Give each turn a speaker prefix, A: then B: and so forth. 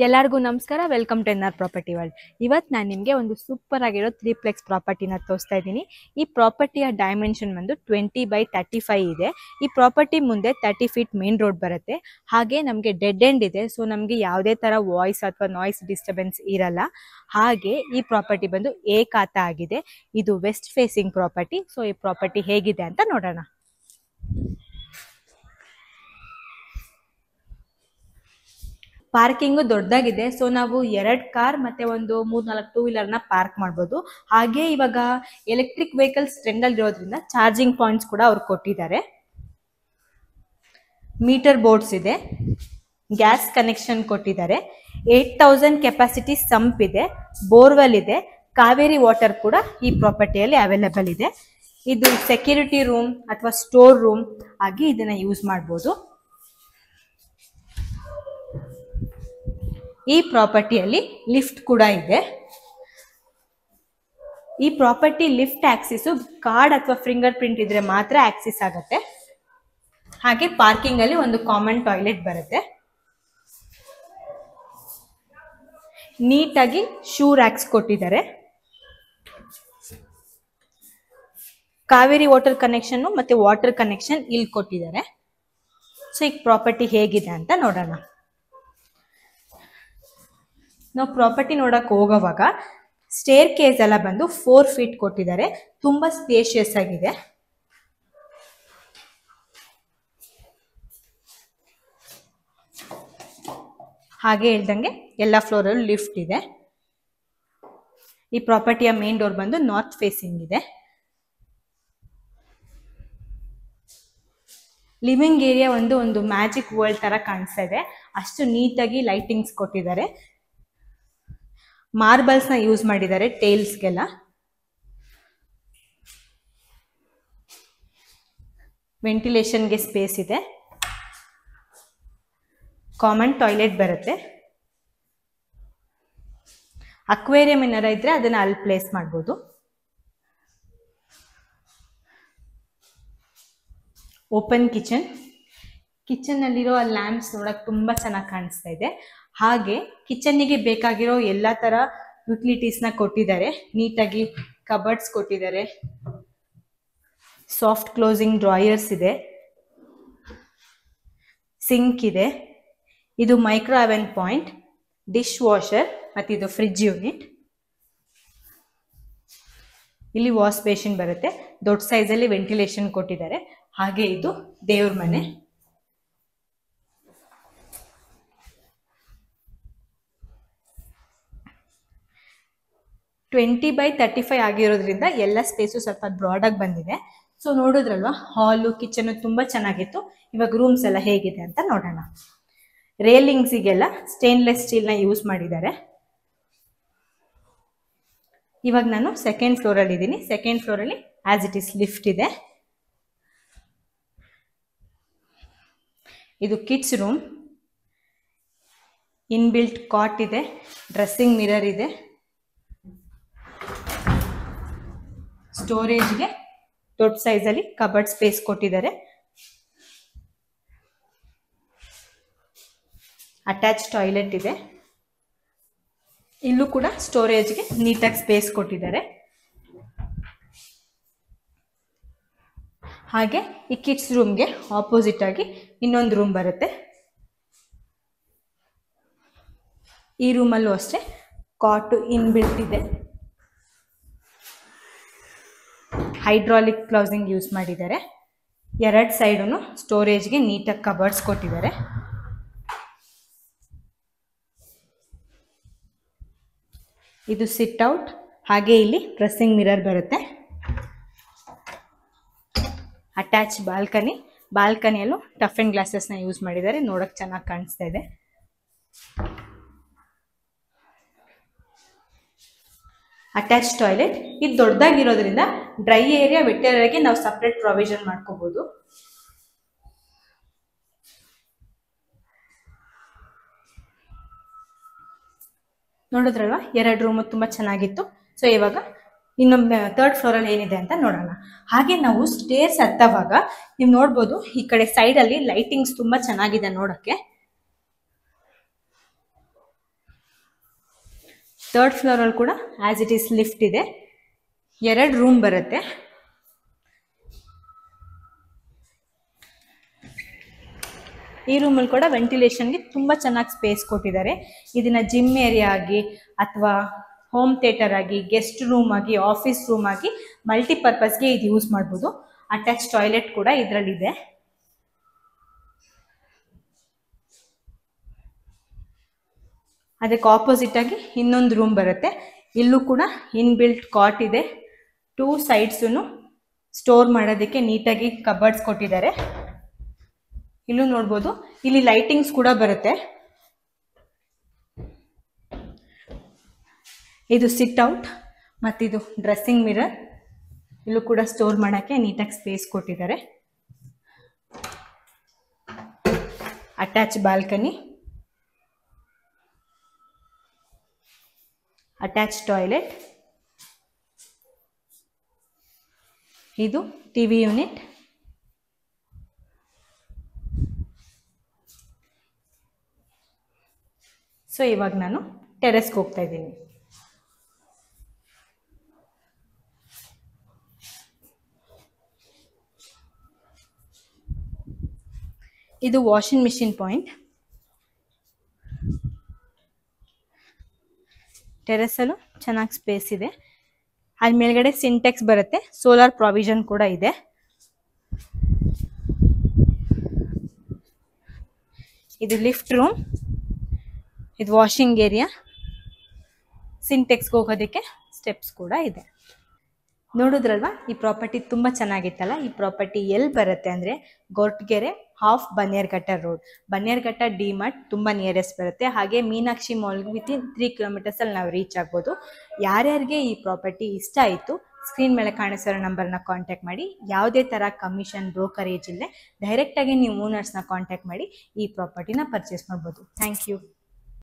A: ಎಲ್ಲರಿಗೂ ನಮಸ್ಕಾರ, welcome to NR property world. ಇವತ್ತು ನಾನು ನಿಮಗೆ ಒಂದು ಸೂಪರ್ ಆಗಿರೋ 3 ಪ್ಲೆಕ್ಸ್ ಪ್ರಾಪರ್ಟಿನ ತೋರಿಸ್ತಾ ಇದ್ದೀನಿ. ಈ ಪ್ರಾಪರ್ಟಿಯ ಡೈಮೆನ್ಷನ್ ಬಂದು 20/35 ಇದೆ. ಈ ಪ್ರಾಪರ್ಟಿ ಮುಂದೆ 30 ಫೀಟ್ ಮೇನ್ ರೋಡ್ ಬರುತ್ತೆ. ಹಾಗೆ ನಮಗೆ ಡೆಡ್ ಎಂಡ್ ಇದೆ, ಸೊ ನಮಗೆ ಯಾವುದೇ ಥರ ವಾಯ್ಸ್ ಅಥವಾ ನಾಯ್ಸ್ ಡಿಸ್ಟರ್ಬೆನ್ಸ್ ಇರಲ್ಲ. ಹಾಗೆ ಈ ಪ್ರಾಪರ್ಟಿ ಬಂದು ಏಕಾತ ಆಗಿದೆ. ಇದು ವೆಸ್ಟ್ ಫೇಸಿಂಗ್ ಪ್ರಾಪರ್ಟಿ. ಸೊ ಈ ಪ್ರಾಪರ್ಟಿ ಹೇಗಿದೆ ಅಂತ ನೋಡೋಣ. ಪಾರ್ಕಿಂಗು ದೊಡ್ಡದಾಗಿದೆ, ಸೊ ನಾವು 2 ಕಾರ್ ಮತ್ತೆ ಒಂದು 3-4 ಟೂ ವೀಲರ್ನ ಪಾರ್ಕ್ ಮಾಡ್ಬೋದು. ಹಾಗೆ ಇವಾಗ ಎಲೆಕ್ಟ್ರಿಕ್ ವೆಹಿಕಲ್ಸ್ ಟ್ರೆಂಡ್ ಅಲ್ಲಿ ಇರೋದ್ರಿಂದ ಚಾರ್ಜಿಂಗ್ ಪಾಯಿಂಟ್ಸ್ ಕೂಡ ಅವ್ರು ಕೊಟ್ಟಿದ್ದಾರೆ. ಮೀಟರ್ ಬೋರ್ಡ್ಸ್ ಇದೆ, ಗ್ಯಾಸ್ ಕನೆಕ್ಷನ್ ಕೊಟ್ಟಿದ್ದಾರೆ, 8000 ಕೆಪಾಸಿಟಿ ಸಂಪ್ ಇದೆ, ಬೋರ್ವೆಲ್ ಇದೆ, ಕಾವೇರಿ ವಾಟರ್ ಕೂಡ ಈ ಪ್ರಾಪರ್ಟಿಯಲ್ಲಿ ಅವೈಲೇಬಲ್ ಇದೆ. ಇದು ಸೆಕ್ಯೂರಿಟಿ ರೂಮ್ ಅಥವಾ ಸ್ಟೋರ್ ರೂಮ್ ಆಗಿ ಇದನ್ನ ಯೂಸ್ ಮಾಡ್ಬೋದು. ಈ ಪ್ರಾಪರ್ಟಿಯಲ್ಲಿ ಲಿಫ್ಟ್ ಕೂಡ ಇದೆ. ಈ ಪ್ರಾಪರ್ಟಿ ಲಿಫ್ಟ್ ಆಕ್ಸಿಸ್ ಕಾರ್ಡ್ ಅಥವಾ ಫಿಂಗರ್ ಪ್ರಿಂಟ್ ಇದ್ರೆ ಮಾತ್ರ ಆಕ್ಸಿಸ್ ಆಗುತ್ತೆ. ಹಾಗೆ ಪಾರ್ಕಿಂಗ್ ಅಲ್ಲಿ ಒಂದು ಕಾಮನ್ ಟಾಯ್ಲೆಟ್ ಬರುತ್ತೆ. ನೀಟಾಗಿ ಶೂ ರ್ಯಾಕ್ಸ್ ಕೊಟ್ಟಿದ್ದಾರೆ. ಕಾವೇರಿ ವಾಟರ್ ಕನೆಕ್ಷನ್ ಮತ್ತೆ ವಾಟರ್ ಕನೆಕ್ಷನ್ ಇಲ್ಲಿ ಕೊಟ್ಟಿದ್ದಾರೆ. ಸೊ ಈ ಪ್ರಾಪರ್ಟಿ ಹೇಗಿದೆ ಅಂತ ನೋಡೋಣ. ನಾವು ಪ್ರಾಪರ್ಟಿ ನೋಡಕ್ ಹೋಗೋವಾಗ ಸ್ಟೇರ್ ಕೇಸ್ ಎಲ್ಲ ಬಂದು 4 ಫೀಟ್ ಕೊಟ್ಟಿದ್ದಾರೆ. ತುಂಬಾ ಸ್ಪೇಷಿಯಸ್ ಆಗಿದೆ. ಹಾಗೆ ಹೇಳ್ದಂಗೆ ಎಲ್ಲ ಫ್ಲೋರ್ ಅಲ್ಲೂ ಲಿಫ್ಟ್ ಇದೆ. ಈ ಪ್ರಾಪರ್ಟಿಯ ಮೇನ್ ಡೋರ್ ಬಂದು ನಾರ್ತ್ ಫೇಸಿಂಗ್ ಇದೆ. ಲಿವಿಂಗ್ ಏರಿಯಾ ಒಂದು ಮ್ಯಾಜಿಕ್ ವರ್ಲ್ಡ್ ತರ ಕಾಣಿಸ್ತಾ ಇದೆ. ಅಷ್ಟು ನೀಟಾಗಿ ಲೈಟಿಂಗ್ಸ್ ಕೊಟ್ಟಿದ್ದಾರೆ. ಮಾರ್ಬಲ್ಸ್ ನ ಯೂಸ್ ಮಾಡಿದ್ದಾರೆ ಟೇಲ್ಸ್ಗೆಲ್ಲ. ವೆಂಟಿಲೇಷನ್ಗೆ ಸ್ಪೇಸ್ ಇದೆ. ಕಾಮನ್ ಟಾಯ್ಲೆಟ್ ಬರುತ್ತೆ. ಅಕ್ವೇರಿಯಂ ಏನಾರ ಇದ್ರೆ ಅದನ್ನ ಅಲ್ಲಿ ಪ್ಲೇಸ್ ಮಾಡ್ಬೋದು. Open kitchen. ಕಿಚನ್ ಅಲ್ಲಿರೋ ಲ್ಯಾಂಪ್ಸ್ ನೋಡಕ್ ತುಂಬಾ ಚೆನ್ನಾಗಿ ಕಾಣಿಸ್ತಾ ಇದೆ. ಹಾಗೆ ಕಿಚನ್ನಿಗೆ ಬೇಕಾಗಿರೋ ಎಲ್ಲಾ ತರ ಯುಟಿಲಿಟೀಸ್ ನ ಕೊಟ್ಟಿದ್ದಾರೆ. ನೀಟಾಗಿ ಕಬರ್ಡ್ಸ್ ಕೊಟ್ಟಿದ್ದಾರೆ. ಸಾಫ್ಟ್ ಕ್ಲೋಸಿಂಗ್ ಡ್ರಾಯರ್ಸ್ ಇದೆ. ಸಿಂಕ್ ಇದೆ. ಇದು micro oven point, dish washer ಮತ್ತೆ ಇದು ಫ್ರಿಡ್ಜ್ ಯೂನಿಟ್. ಇಲ್ಲಿ ವಾಶ್ ಬೇಸಿನ್ ಬರುತ್ತೆ. ದೊಡ್ಡ ಸೈಜ್ ಅಲ್ಲಿ ವೆಂಟಿಲೇಷನ್ ಕೊಟ್ಟಿದ್ದಾರೆ. ಹಾಗೆ ಇದು ದೇವ್ರ ಮನೆ. ಟ್ವೆಂಟಿ ಬೈ 35 ಆಗಿರೋದ್ರಿಂದ ಎಲ್ಲ ಸ್ಪೇಸು ಸ್ವಲ್ಪ ಬ್ರಾಡ್ ಆಗಿ ಬಂದಿದೆ. ಸೊ ನೋಡಿದ್ರಲ್ವಾ, ಹಾಲು ಕಿಚನ್ ತುಂಬಾ ಚೆನ್ನಾಗಿತ್ತು. ಇವಾಗ ರೂಮ್ಸ್ ಎಲ್ಲ ಹೇಗಿದೆ ಅಂತ ನೋಡೋಣ. ರೇಲಿಂಗ್ಸಿಗೆಲ್ಲ ಸ್ಟೇನ್ಲೆಸ್ ಸ್ಟೀಲ್ ನ ಯೂಸ್ ಮಾಡಿದ್ದಾರೆ. ಇವಾಗ ನಾನು ಸೆಕೆಂಡ್ ಫ್ಲೋರ್ ಅಲ್ಲಿ ಇದ್ದೀನಿ. ಸೆಕೆಂಡ್ ಫ್ಲೋರ್ ಅಲ್ಲಿ ಆಸ್ ಇಟ್ ಇಸ್ ಲಿಫ್ಟ್ ಇದೆ. ಇದು ಕಿಡ್ಸ್ ರೂಮ್. ಇನ್ಬಿಲ್ಟ್ ಕಾಟ್ ಇದೆ, ಡ್ರೆಸ್ಸಿಂಗ್ ಮಿರರ್ ಇದೆ. ಸ್ಟೋರೇಜ್ಗೆ ದೊಡ್ಡ ಸೈಜ್ ಅಲ್ಲಿ ಕಬರ್ಡ್ ಸ್ಪೇಸ್ ಕೊಟ್ಟಿದ್ದಾರೆ. ಅಟ್ಯಾಚ್ ಟಾಯ್ಲೆಟ್ ಇದೆ. ಇಲ್ಲೂ ಕೂಡ ಸ್ಟೋರೇಜ್ಗೆ ನೀಟಾಗಿ ಸ್ಪೇಸ್ ಕೊಟ್ಟಿದ್ದಾರೆ. ಹಾಗೆ ಈ ಕಿಡ್ಸ್ ರೂಮ್ಗೆ ಆಪೋಸಿಟ್ ಆಗಿ ಇನ್ನೊಂದು ರೂಮ್ ಬರುತ್ತೆ. ಈ ರೂಮಲ್ಲೂ ಅಷ್ಟೇ ಕಾಟ್ ಇನ್ಬಿಲ್ಟ್ ಇದೆ. ಹೈಡ್ರಾಲಿಕ್ ಕ್ಲೋಸಿಂಗ್ ಯೂಸ್ ಮಾಡಿದ್ದಾರೆ. 2 ಸೈಡನ್ನು ಸ್ಟೋರೇಜ್ಗೆ ನೀಟಾಗಿ ಕಬರ್ಡ್ಸ್ ಕೊಟ್ಟಿದ್ದಾರೆ. ಇದು ಸಿಟ್ ಔಟ್. ಹಾಗೆ ಇಲ್ಲಿ ಡ್ರೆಸ್ಸಿಂಗ್ ಮಿರರ್ ಬರುತ್ತೆ. Attach balcony. ಬಾಲ್ಕನಿಯಲ್ಲೂ ಟಫ್ ಅಂಡ್ ಗ್ಲಾಸಸ್ ನ ಯೂಸ್ ಮಾಡಿದ್ದಾರೆ. ನೋಡಕ್ ಚೆನ್ನಾಗಿ ಕಾಣಿಸ್ತಾ ಇದೆ. Attach toilet. ಇದು ದೊಡ್ಡದಾಗಿರೋದ್ರಿಂದ ಡ್ರೈ ಏರಿಯಾ ವೆಟ್ ಏರಿಯಾಗೆ ನಾವು ಸಪ್ರೇಟ್ ಪ್ರೊವಿಷನ್ ಮಾಡ್ಕೋಬಹುದು. ನೋಡಿದ್ರಲ್ವಾ, 2 ರೂಮು ತುಂಬಾ ಚೆನ್ನಾಗಿತ್ತು. ಸೊ ಇವಾಗ ಇನ್ನೊಮ್ಮೆ 3rd ಫ್ಲೋರಲ್ಲಿ ಏನಿದೆ ಅಂತ ನೋಡೋಣ. ಹಾಗೆ ನಾವು ಸ್ಟೇರ್ಸ್ ಹತ್ತವಾಗ ನೀವು ನೋಡ್ಬೋದು, ಈ ಕಡೆ ಸೈಡ್ ಅಲ್ಲಿ ಲೈಟಿಂಗ್ಸ್ ತುಂಬಾ ಚೆನ್ನಾಗಿದೆ ನೋಡಕ್ಕೆ. 3rd ಫ್ಲೋರಲ್ಲಿ ಕೂಡ ಆಸ್ ಇಟ್ ಈಸ್ ಲಿಫ್ಟ್ ಇದೆ. 2 ರೂಮ್ ಬರುತ್ತೆ. ಈ ರೂಮಲ್ಲಿ ಕೂಡ ವೆಂಟಿಲೇಷನ್ಗೆ ತುಂಬಾ ಚೆನ್ನಾಗಿ ಸ್ಪೇಸ್ ಕೊಟ್ಟಿದ್ದಾರೆ. ಇದನ್ನ ಜಿಮ್ ಏರಿಯಾ ಆಗಿ ಅಥವಾ ಹೋಮ್ ಥಿಯೇಟರ್ ಆಗಿ, ಗೆಸ್ಟ್ ರೂಮ್ ಆಗಿ, ಆಫೀಸ್ ರೂಮ್ ಆಗಿ ಮಲ್ಟಿಪರ್ಪಸ್ಗೆ ಇದು ಯೂಸ್ ಮಾಡ್ಬೋದು. ಅಟ್ಯಾಚ್ ಟಾಯ್ಲೆಟ್ ಕೂಡ ಇದರಲ್ಲಿದೆ. ಅದಕ್ಕೆ ಆಪೋಸಿಟ್ ಆಗಿ ಇನ್ನೊಂದು ರೂಮ್ ಬರುತ್ತೆ. ಇಲ್ಲೂ ಕೂಡ ಇನ್ಬಿಲ್ಟ್ ಕಾಟ್ ಇದೆ. 2 ಸೈಡ್ಸು ಸ್ಟೋರ್ ಮಾಡೋದಕ್ಕೆ ನೀಟಾಗಿ ಕಬರ್ಡ್ಸ್ ಕೊಟ್ಟಿದ್ದಾರೆ. ಇಲ್ಲೂ ನೋಡ್ಬೋದು, ಇಲ್ಲಿ ಲೈಟಿಂಗ್ಸ್ ಕೂಡ ಬರುತ್ತೆ. ಇದು ಸಿಟ್ ಔಟ್ ಮತ್ತಿದು ಡ್ರೆಸ್ಸಿಂಗ್ ಮಿರರ್. ಇಲ್ಲೂ ಕೂಡ ಸ್ಟೋರ್ ಮಾಡೋಕ್ಕೆ ನೀಟಾಗಿ ಸ್ಪೇಸ್ ಕೊಟ್ಟಿದ್ದಾರೆ. ಅಟ್ಯಾಚ್ ಬಾಲ್ಕನಿ, ಅಟ್ಯಾಚ್ ಟಾಯ್ಲೆಟ್, ಇದು ಟಿವಿ ಯೂನಿಟ್. ಸೊ ಇವಾಗ ನಾನು ಟೆರೆಸ್ಗೆ ಹೋಗ್ತಾ ಇದ್ದೀನಿ. ಇದು ವಾಷಿಂಗ್ ಮಿಷಿನ್ ಪಾಯಿಂಟ್. ಟೆರೆಸಲ್ಲೂ ಚೆನ್ನಾಗಿ ಸ್ಪೇಸ್ ಇದೆ. ಅಲ್ಲಿ ಮೇಲ್ಗಡೆ ಸಿಂಟೆಕ್ಸ್ ಬರುತ್ತೆ. ಸೋಲಾರ್ ಪ್ರಾವಿಷನ್ ಕೂಡ ಇದೆ. ಇದು ಲಿಫ್ಟ್ ರೂಮ್, ಇದು ವಾಷಿಂಗ್ ಏರಿಯಾ, ಸಿಂಟೆಕ್ಸ್ಗೆ ಹೋಗೋದಕ್ಕೆ ಸ್ಟೆಪ್ಸ್ ಕೂಡ ಇದೆ. ನೋಡಿದ್ರಲ್ವಾ, ಈ ಪ್ರಾಪರ್ಟಿ ತುಂಬ ಚೆನ್ನಾಗಿತ್ತಲ್ಲ. ಈ ಪ್ರಾಪರ್ಟಿ ಎಲ್ಲಿ ಬರುತ್ತೆ ಅಂದರೆ ಗೊರಟಗೆರೆ ಹಾಫ್ ಬನ್ನೇರುಘಟ್ಟ ರೋಡ್, ಬನ್ನೇರುಘಟ್ಟ ಡಿಮಾರ್ಟ್ ತುಂಬ ನಿಯರೆಸ್ಟ್ ಬರುತ್ತೆ. ಹಾಗೆ ಮೀನಾಕ್ಷಿ ಮಾಲ್ ವಿತಿನ್ 3 ಕಿಲೋಮೀಟರ್ಸಲ್ಲಿ ನಾವು ರೀಚ್ ಆಗ್ಬೋದು. ಯಾರ್ಯಾರಿಗೆ ಈ ಪ್ರಾಪರ್ಟಿ ಇಷ್ಟ ಆಯಿತು, ಸ್ಕ್ರೀನ್ ಮೇಲೆ ಕಾಣಿಸಿರೋ ನಂಬರ್ನ ಕಾಂಟ್ಯಾಕ್ಟ್ ಮಾಡಿ. ಯಾವುದೇ ಥರ ಕಮಿಷನ್ ಬ್ರೋಕರೇಜ್ ಇಲ್ಲದೆ ಡೈರೆಕ್ಟಾಗಿ ನೀವು ಓನರ್ಸ್ನ ಕಾಂಟ್ಯಾಕ್ಟ್ ಮಾಡಿ ಈ ಪ್ರಾಪರ್ಟಿನ ಪರ್ಚೇಸ್ ಮಾಡ್ಬೋದು. Thank you.